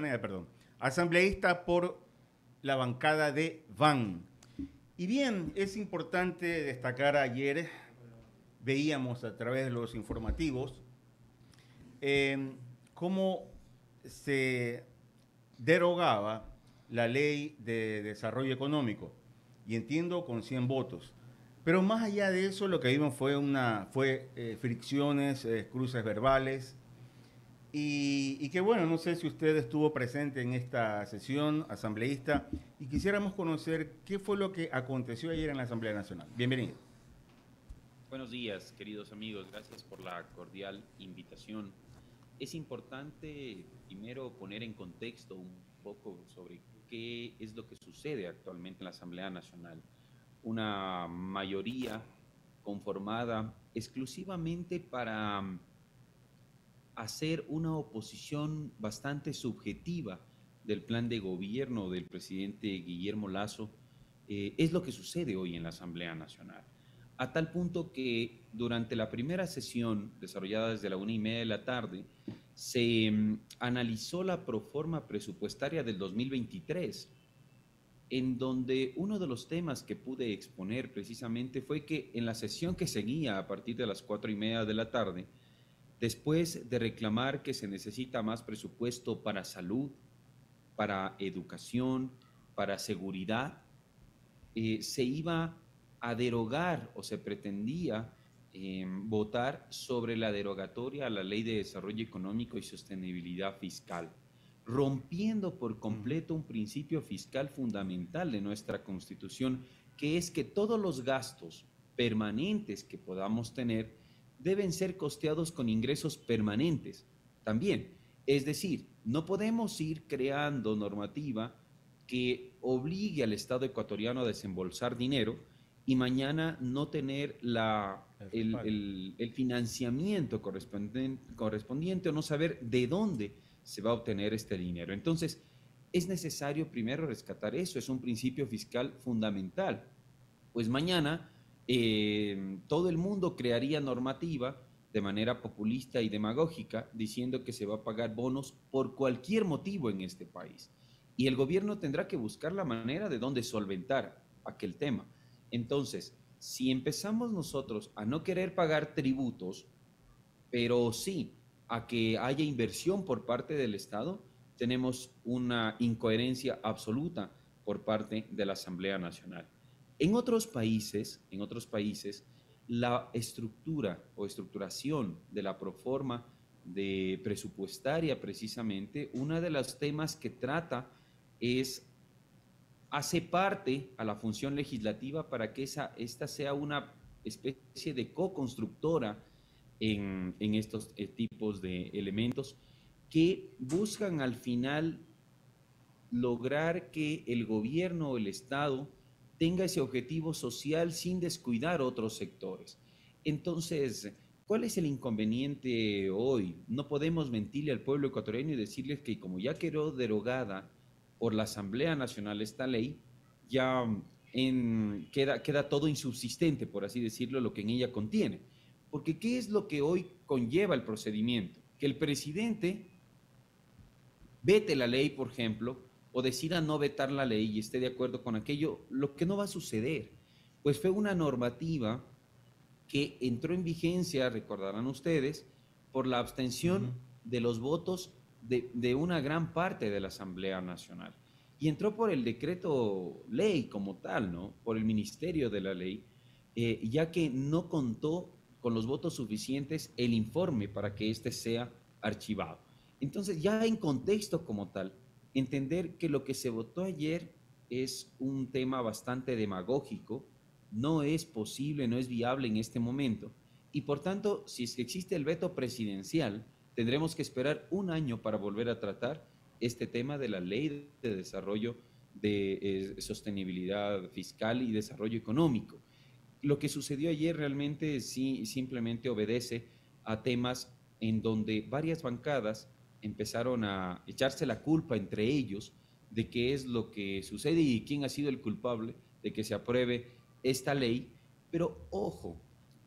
perdón, asambleísta por la bancada de VAN. Y bien, es importante destacar ayer, veíamos a través de los informativos, cómo se derogaba la ley de desarrollo económico, y entiendo con 100 votos. Pero más allá de eso, lo que vimos fue fricciones, cruces verbales, y que bueno, no sé si usted estuvo presente en esta sesión asambleísta y quisiéramos conocer qué fue lo que aconteció ayer en la Asamblea Nacional. Bienvenido. Buenos días, queridos amigos. Gracias por la cordial invitación. Es importante primero poner en contexto un poco sobre qué es lo que sucede actualmente en la Asamblea Nacional. Una mayoría conformada exclusivamente para hacer una oposición bastante subjetiva del plan de gobierno del presidente Guillermo Lasso, es lo que sucede hoy en la Asamblea Nacional. A tal punto que durante la primera sesión, desarrollada desde la 1:30 de la tarde, se analizó la proforma presupuestaria del 2023, en donde uno de los temas que pude exponer precisamente fue que en la sesión que seguía a partir de las 4:30 de la tarde, después de reclamar que se necesita más presupuesto para salud, para educación, para seguridad, se iba a derogar o se pretendía votar sobre la derogatoria a la Ley de Desarrollo Económico y Sostenibilidad Fiscal, rompiendo por Uh -huh. completo un principio fiscal fundamental de nuestra Constitución, que es que todos los gastos permanentes que podamos tener deben ser costeados con ingresos permanentes también. Es decir, no podemos ir creando normativa que obligue al Estado ecuatoriano a desembolsar dinero y mañana no tener el financiamiento correspondiente o no saber de dónde se va a obtener este dinero. Entonces, es necesario primero rescatar eso, es un principio fiscal fundamental. Pues mañana todo el mundo crearía normativa de manera populista y demagógica diciendo que se va a pagar bonos por cualquier motivo en este país. Y el gobierno tendrá que buscar la manera de dónde solventar aquel tema. Entonces, si empezamos nosotros a no querer pagar tributos, pero sí a que haya inversión por parte del Estado, tenemos una incoherencia absoluta por parte de la Asamblea Nacional. En otros países, la estructura o estructuración de la proforma de presupuestaria, precisamente, uno de los temas que trata es hace parte a la función legislativa para que esta sea una especie de co-constructora en estos tipos de elementos que buscan al final lograr que el gobierno o el Estado tenga ese objetivo social sin descuidar otros sectores. Entonces, ¿cuál es el inconveniente hoy? No podemos mentirle al pueblo ecuatoriano y decirles que como ya quedó derogada por la Asamblea Nacional esta ley, ya queda todo insubsistente, por así decirlo, lo que en ella contiene. Porque ¿qué es lo que hoy conlleva el procedimiento? Que el presidente vete la ley, por ejemplo, o decida no vetar la ley y esté de acuerdo con aquello, lo que no va a suceder, pues fue una normativa que entró en vigencia, recordarán ustedes, por la Uh -huh. abstención de los votos de una gran parte de la Asamblea Nacional. Y entró por el decreto ley como tal, ¿no? Por el ministerio de la ley, ya que no contó con los votos suficientes el informe para que éste sea archivado. Entonces, ya en contexto como tal, entender que lo que se votó ayer es un tema bastante demagógico, no es posible, no es viable en este momento. Y por tanto, si es que existe el veto presidencial, tendremos que esperar un año para volver a tratar este tema de la ley de desarrollo de sostenibilidad fiscal y desarrollo económico. Lo que sucedió ayer realmente sí simplemente obedece a temas en donde varias bancadas empezaron a echarse la culpa entre ellos de qué es lo que sucede y quién ha sido el culpable de que se apruebe esta ley. Pero ojo,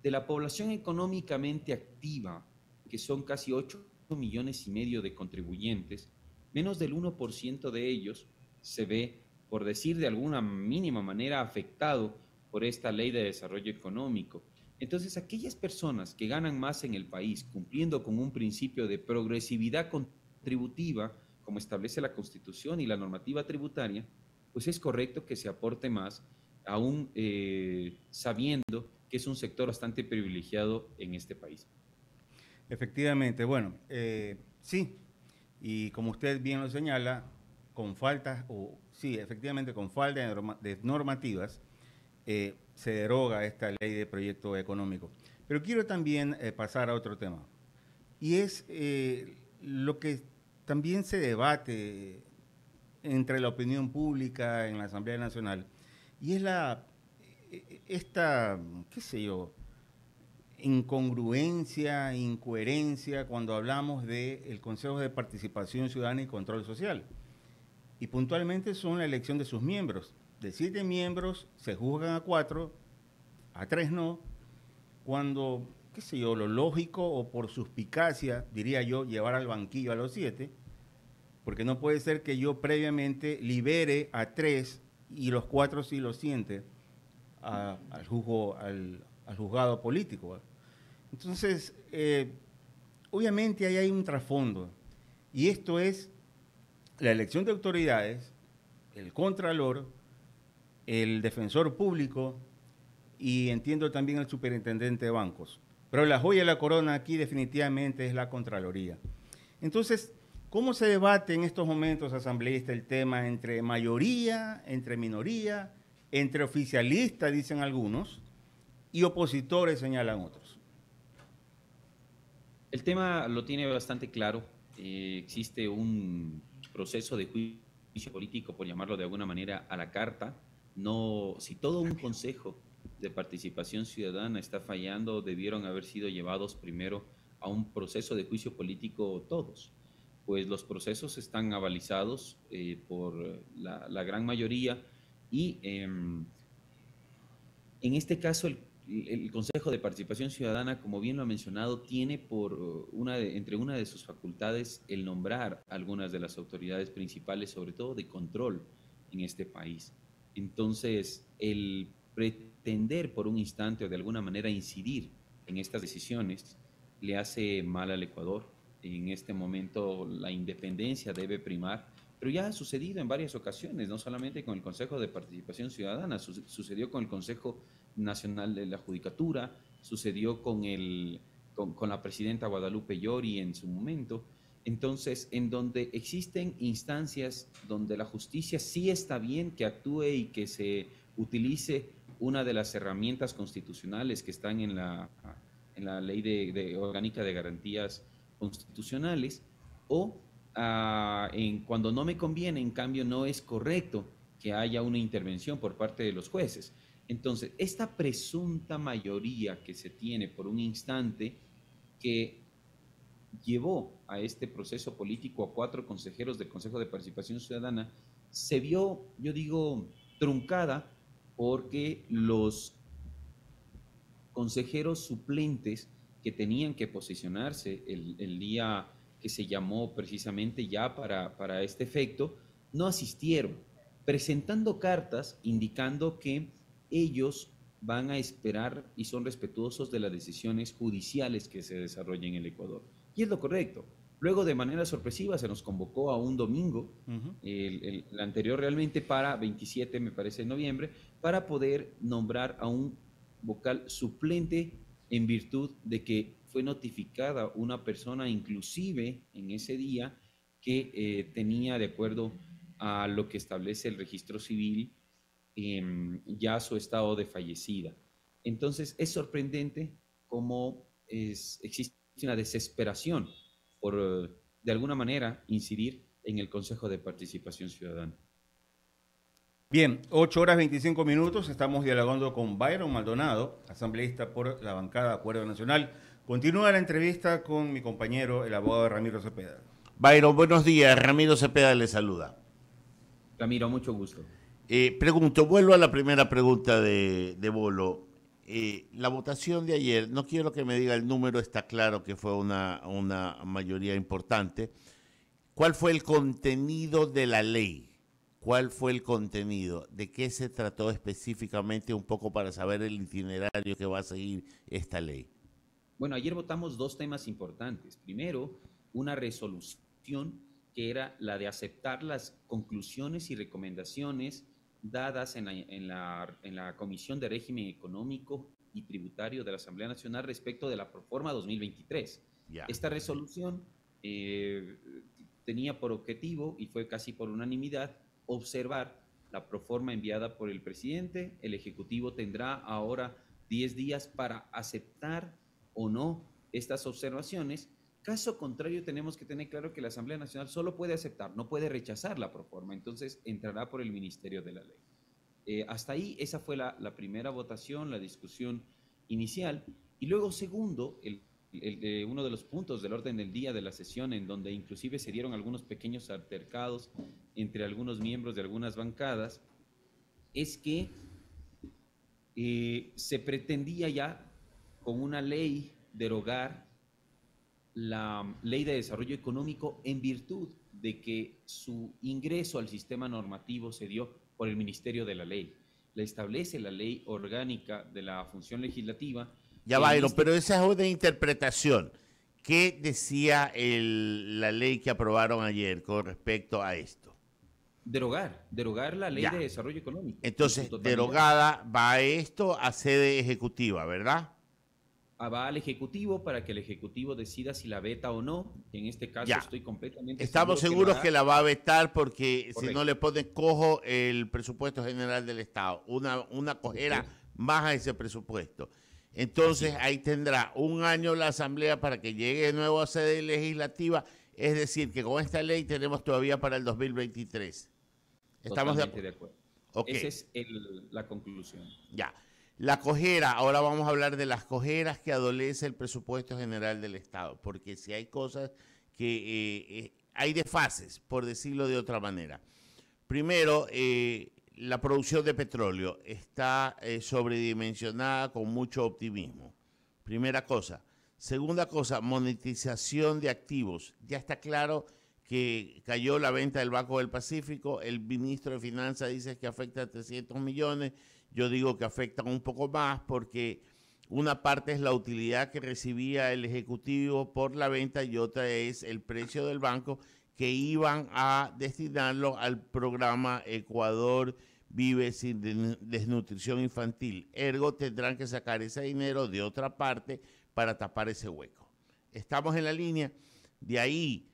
de la población económicamente activa, que son casi 8,5 millones de contribuyentes, menos del 1% de ellos se ve, por decir de alguna mínima manera, afectado por esta ley de desarrollo económico. Entonces, aquellas personas que ganan más en el país, cumpliendo con un principio de progresividad contributiva, como establece la Constitución y la normativa tributaria, pues es correcto que se aporte más, aún sabiendo que es un sector bastante privilegiado en este país. Efectivamente, bueno, sí, y como usted bien lo señala, con faltas, o sí, efectivamente, con falta de normativas, se deroga esta ley de proyecto económico. Pero quiero también pasar a otro tema, y es lo que también se debate entre la opinión pública en la Asamblea Nacional, y es esta, qué sé yo, incongruencia, incoherencia cuando hablamos del Consejo de Participación Ciudadana y Control Social. Y puntualmente son la elección de sus miembros. De 7 miembros se juzgan a 4, a 3 no, cuando, qué sé yo, lo lógico o por suspicacia, diría yo, llevar al banquillo a los 7, porque no puede ser que yo previamente libere a 3 y los 4 sí lo siente al juzgado político. Entonces, obviamente ahí hay un trasfondo, y esto es la elección de autoridades, el contralor, el defensor público y entiendo también el superintendente de bancos. Pero la joya de la corona aquí definitivamente es la Contraloría. Entonces, ¿cómo se debate en estos momentos, asambleísta, el tema entre mayoría, entre minoría, entre oficialistas, dicen algunos, y opositores, señalan otros? El tema lo tiene bastante claro. Existe un proceso de juicio político, por llamarlo de alguna manera, a la carta. No, si todo un consejo de participación ciudadana está fallando, debieron haber sido llevados primero a un proceso de juicio político todos, pues los procesos están avalizados por la gran mayoría y en este caso el Consejo de Participación Ciudadana, como bien lo ha mencionado, tiene entre una de sus facultades el nombrar algunas de las autoridades principales, sobre todo de control en este país. Entonces, el pretender por un instante o de alguna manera incidir en estas decisiones le hace mal al Ecuador. En este momento la independencia debe primar, pero ya ha sucedido en varias ocasiones, no solamente con el Consejo de Participación Ciudadana, sucedió con el Consejo Nacional de la Judicatura, sucedió con la presidenta Guadalupe Llori en su momento. Entonces, en donde existen instancias donde la justicia sí está bien que actúe y que se utilice una de las herramientas constitucionales que están en la ley orgánica de garantías constitucionales, o cuando no me conviene, en cambio, no es correcto que haya una intervención por parte de los jueces. Entonces, esta presunta mayoría que se tiene por un instante que llevó a este proceso político a 4 consejeros del Consejo de Participación Ciudadana, se vio, yo digo, truncada porque los consejeros suplentes que tenían que posicionarse el día que se llamó precisamente ya para este efecto, no asistieron, presentando cartas indicando que ellos van a esperar y son respetuosos de las decisiones judiciales que se desarrollen en el Ecuador. Y es lo correcto. Luego, de manera sorpresiva, se nos convocó a un domingo, el anterior realmente para 27, me parece, de noviembre, para poder nombrar a un vocal suplente en virtud de que fue notificada una persona, inclusive en ese día, que tenía, de acuerdo a lo que establece el registro civil, ya su estado de fallecida. Entonces, es sorprendente cómo existe una desesperación por, de alguna manera, incidir en el Consejo de Participación Ciudadana. Bien, 8 horas 25 minutos, estamos dialogando con Byron Maldonado, asambleísta por la bancada Acuerdo Nacional. Continúa la entrevista con mi compañero, el abogado Ramiro Cepeda. Byron, buenos días, Ramiro Cepeda le saluda. Ramiro, mucho gusto. Vuelvo a la primera pregunta de Bolo. La votación de ayer, no quiero que me diga el número, está claro que fue una mayoría importante. ¿Cuál fue el contenido de la ley? ¿Cuál fue el contenido? ¿De qué se trató específicamente? Un poco para saber el itinerario que va a seguir esta ley. Bueno, ayer votamos dos temas importantes. Primero, una resolución que era la de aceptar las conclusiones y recomendaciones dadas en la Comisión de Régimen Económico y Tributario de la Asamblea Nacional respecto de la Proforma 2023. Ya. Esta resolución tenía por objetivo, y fue casi por unanimidad, observar la proforma enviada por el presidente. El Ejecutivo tendrá ahora 10 días para aceptar o no estas observaciones. Caso contrario, tenemos que tener claro que la Asamblea Nacional solo puede aceptar, no puede rechazar la proforma, entonces entrará por el Ministerio de la Ley. Hasta ahí, esa fue la primera votación, la discusión inicial. Y luego, segundo, uno de los puntos del orden del día de la sesión, en donde inclusive se dieron algunos pequeños altercados entre algunos miembros de algunas bancadas, es que se pretendía ya, con una ley, derogar la Ley de Desarrollo Económico en virtud de que su ingreso al sistema normativo se dio por el Ministerio de la Ley. La establece la Ley Orgánica de la Función Legislativa. Ya, Byron, pero esa es una interpretación. ¿Qué decía la ley que aprobaron ayer con respecto a esto? Derogar la Ley Ya. de Desarrollo Económico. Entonces, derogada va esto a sede ejecutiva, ¿verdad? Va al Ejecutivo para que el Ejecutivo decida si la veta o no. En este caso Ya. estoy completamente Estamos seguro seguros que la va a vetar porque Correcto. si no le pone cojo el presupuesto general del Estado, una cojera más a ese presupuesto. Entonces ahí tendrá un año la Asamblea para que llegue de nuevo a sede legislativa, es decir, que con esta ley tenemos todavía para el 2023. ¿Estamos Totalmente de acuerdo? Okay. Esa es la conclusión. Ya. La cojera, ahora vamos a hablar de las cojeras que adolece el presupuesto general del Estado, porque si hay cosas que hay desfases, por decirlo de otra manera. Primero, la producción de petróleo está sobredimensionada con mucho optimismo. Primera cosa. Segunda cosa, monetización de activos. Ya está claro que cayó la venta del Banco del Pacífico. El ministro de Finanzas dice que afecta a 300 millones. Yo digo que afecta un poco más porque una parte es la utilidad que recibía el Ejecutivo por la venta y otra es el precio del banco que iban a destinarlo al programa Ecuador Vive sin Desnutrición Infantil. Ergo, tendrán que sacar ese dinero de otra parte para tapar ese hueco. Estamos en la línea. De ahí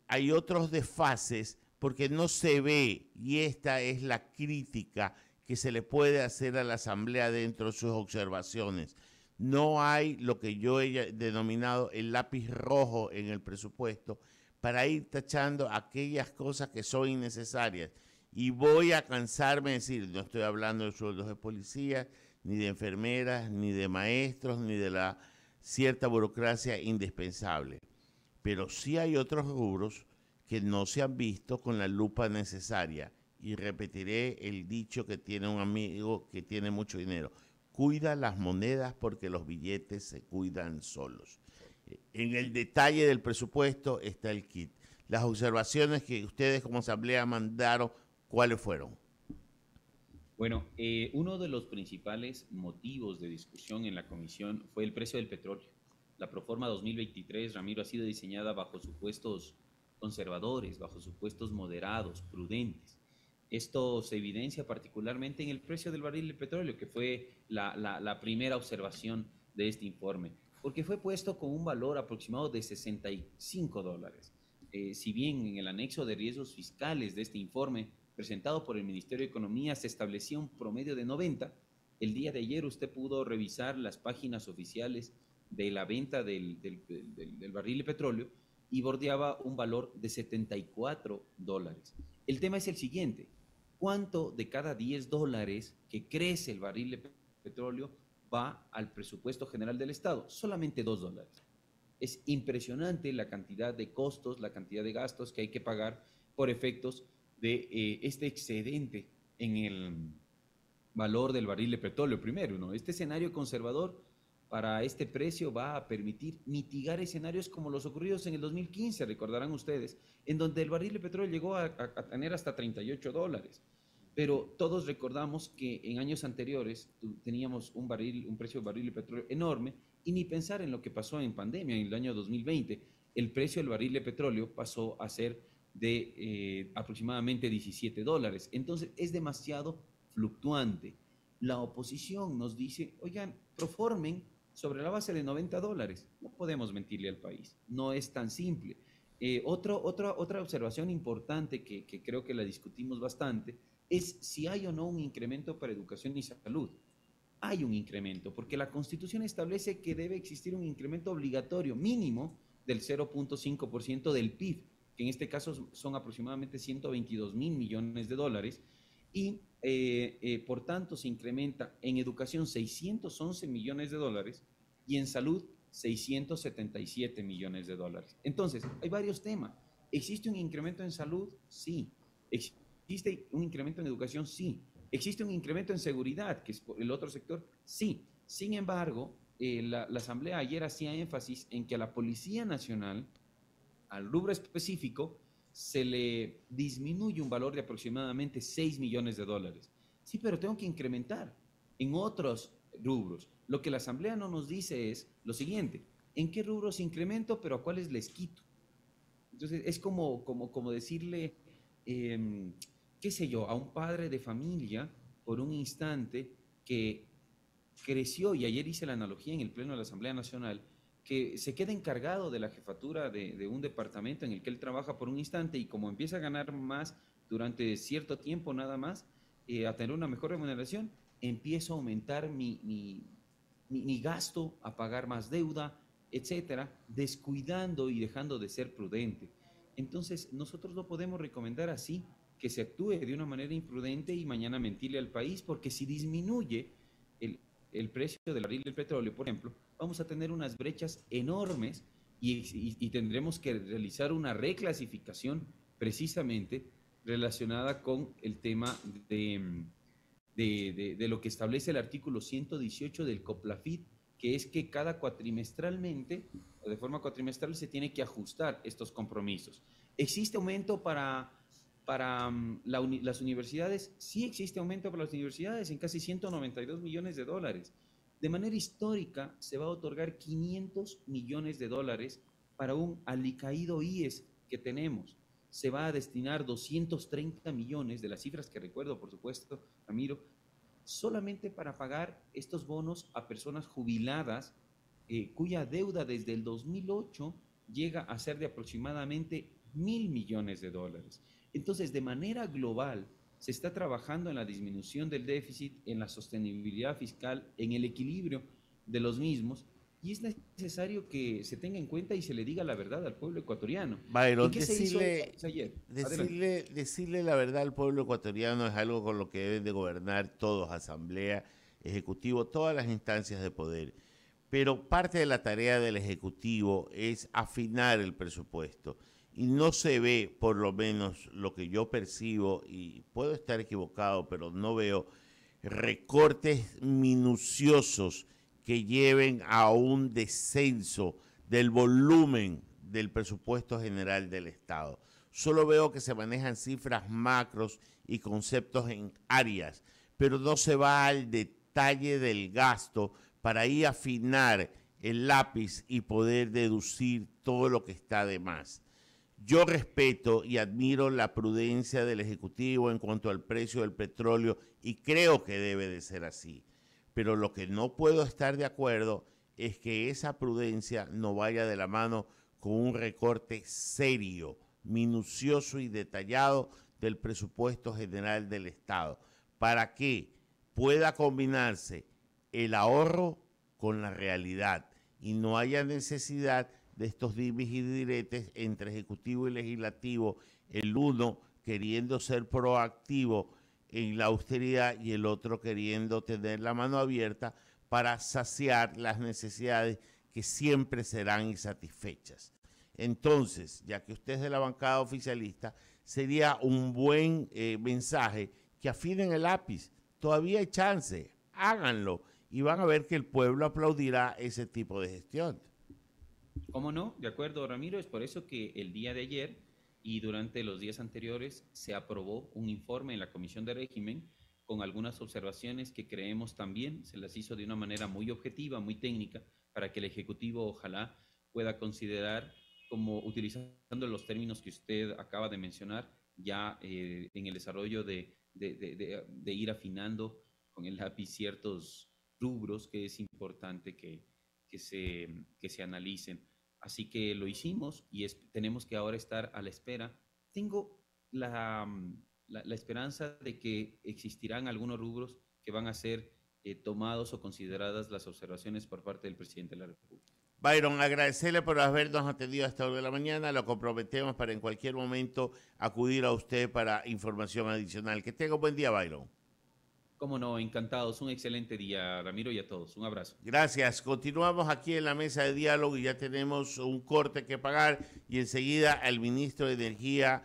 hay otros desfases porque no se ve, y esta es la crítica que se le puede hacer a la Asamblea dentro de sus observaciones. No hay lo que yo he denominado el lápiz rojo en el presupuesto para ir tachando aquellas cosas que son innecesarias. Y voy a cansarme de decir, no estoy hablando de sueldos de policías, ni de enfermeras, ni de maestros, ni de la cierta burocracia indispensable. Pero sí hay otros rubros que no se han visto con la lupa necesaria. Y repetiré el dicho que tiene un amigo que tiene mucho dinero. Cuida las monedas porque los billetes se cuidan solos. En el detalle del presupuesto está el kit. Las observaciones que ustedes como Asamblea mandaron, ¿cuáles fueron? Bueno, uno de los principales motivos de discusión en la comisión fue el precio del petróleo. La Proforma 2023, Ramiro, ha sido diseñada bajo supuestos conservadores, bajo supuestos moderados, prudentes. Esto se evidencia particularmente en el precio del barril de petróleo, que fue la primera observación de este informe, porque fue puesto con un valor aproximado de $65. Si bien en el anexo de riesgos fiscales de este informe, presentado por el Ministerio de Economía, se establecía un promedio de 90, el día de ayer usted pudo revisar las páginas oficiales de la venta del barril de petróleo y bordeaba un valor de $74. El tema es el siguiente: ¿cuánto de cada $10 que crece el barril de petróleo va al presupuesto general del Estado? Solamente $2. Es impresionante la cantidad de costos, la cantidad de gastos que hay que pagar por efectos de este excedente en el valor del barril de petróleo. Primero, ¿no? Este escenario conservador para este precio va a permitir mitigar escenarios como los ocurridos en el 2015, recordarán ustedes, en donde el barril de petróleo llegó a tener hasta $38. Pero todos recordamos que en años anteriores teníamos un precio de barril de petróleo enorme, y ni pensar en lo que pasó en pandemia en el año 2020. El precio del barril de petróleo pasó a ser de aproximadamente $17. Entonces es demasiado fluctuante. La oposición nos dice, oigan, proformen sobre la base de $90. No podemos mentirle al país, no es tan simple. Otra observación importante que creo que la discutimos bastante es si hay o no un incremento para educación y salud. Hay un incremento, porque la Constitución establece que debe existir un incremento obligatorio mínimo del 0.5% del PIB, que en este caso son aproximadamente 122.000 millones de dólares, y por tanto se incrementa en educación 611 millones de dólares y en salud 677 millones de dólares. Entonces, hay varios temas. ¿Existe un incremento en salud? Sí. ¿Existe un incremento en educación? Sí. ¿Existe un incremento en seguridad, que es el otro sector? Sí. Sin embargo, la Asamblea ayer hacía énfasis en que a la Policía Nacional, al rubro específico, se le disminuye un valor de aproximadamente 6 millones de dólares. Sí, pero tengo que incrementar en otros rubros. Lo que la Asamblea no nos dice es lo siguiente: ¿en qué rubros incremento, pero a cuáles les quito? Entonces, es como decirle, qué sé yo, a un padre de familia, por un instante, que creció, y ayer hice la analogía en el Pleno de la Asamblea Nacional, que se queda encargado de la jefatura de un departamento en el que él trabaja por un instante, y como empieza a ganar más durante cierto tiempo nada más, a tener una mejor remuneración, empiezo a aumentar mi gasto, a pagar más deuda, etcétera, descuidando y dejando de ser prudente. Entonces, nosotros no podemos recomendar así que se actúe de una manera imprudente y mañana mentirle al país, porque si disminuye el precio del barril del petróleo, por ejemplo, vamos a tener unas brechas enormes, y tendremos que realizar una reclasificación precisamente relacionada con el tema de lo que establece el artículo 118 del COPLAFIT, que es que cada cuatrimestralmente, o de forma cuatrimestral, se tiene que ajustar estos compromisos. ¿Existe aumento para las universidades? Sí existe aumento para las universidades en casi 192 millones de dólares. De manera histórica se va a otorgar 500 millones de dólares para un alicaído IES que tenemos. Se va a destinar 230 millones, de las cifras que recuerdo, por supuesto, Ramiro, solamente para pagar estos bonos a personas jubiladas, cuya deuda desde el 2008 llega a ser de aproximadamente 1.000 millones de dólares. Entonces, de manera global, se está trabajando en la disminución del déficit, en la sostenibilidad fiscal, en el equilibrio de los mismos, y es necesario que se tenga en cuenta y se le diga la verdad al pueblo ecuatoriano. Byron, ¿Qué se hizo ayer? decirle la verdad al pueblo ecuatoriano es algo con lo que deben de gobernar todos: Asamblea, Ejecutivo, todas las instancias de poder. Pero parte de la tarea del Ejecutivo es afinar el presupuesto. Y no se ve, por lo menos lo que yo percibo, y puedo estar equivocado, pero no veo recortes minuciosos que lleven a un descenso del volumen del presupuesto general del Estado. Solo veo que se manejan cifras macros y conceptos en áreas, pero no se va al detalle del gasto para ahí afinar el lápiz y poder deducir todo lo que está de más. Yo respeto y admiro la prudencia del Ejecutivo en cuanto al precio del petróleo, y creo que debe de ser así. Pero lo que no puedo estar de acuerdo es que esa prudencia no vaya de la mano con un recorte serio, minucioso y detallado del presupuesto general del Estado, para que pueda combinarse el ahorro con la realidad y no haya necesidad de estos dimes y diretes entre Ejecutivo y Legislativo, el uno queriendo ser proactivo en la austeridad y el otro queriendo tener la mano abierta para saciar las necesidades que siempre serán insatisfechas. Entonces, ya que usted es de la bancada oficialista, sería un buen mensaje que afinen el lápiz. Todavía hay chance, háganlo y van a ver que el pueblo aplaudirá ese tipo de gestión. ¿Cómo no? De acuerdo, Ramiro. Es por eso que el día de ayer y durante los días anteriores se aprobó un informe en la Comisión de Régimen con algunas observaciones que creemos también se las hizo de una manera muy objetiva, muy técnica, para que el Ejecutivo ojalá pueda considerar, como utilizando los términos que usted acaba de mencionar, ya en el desarrollo de ir afinando con el lápiz ciertos rubros que es importante que se analicen. Así que lo hicimos y tenemos que ahora estar a la espera. Tengo la esperanza de que existirán algunos rubros que van a ser tomados o consideradas las observaciones por parte del presidente de la República. Byron, agradecerle por habernos atendido a esta hora de la mañana. Lo comprometemos para en cualquier momento acudir a usted para información adicional. Que tenga un buen día, Byron. Cómo no, encantados. Un excelente día, Ramiro, y a todos. Un abrazo. Gracias. Continuamos aquí en la mesa de diálogo y ya tenemos un corte que pagar y enseguida el ministro de Energía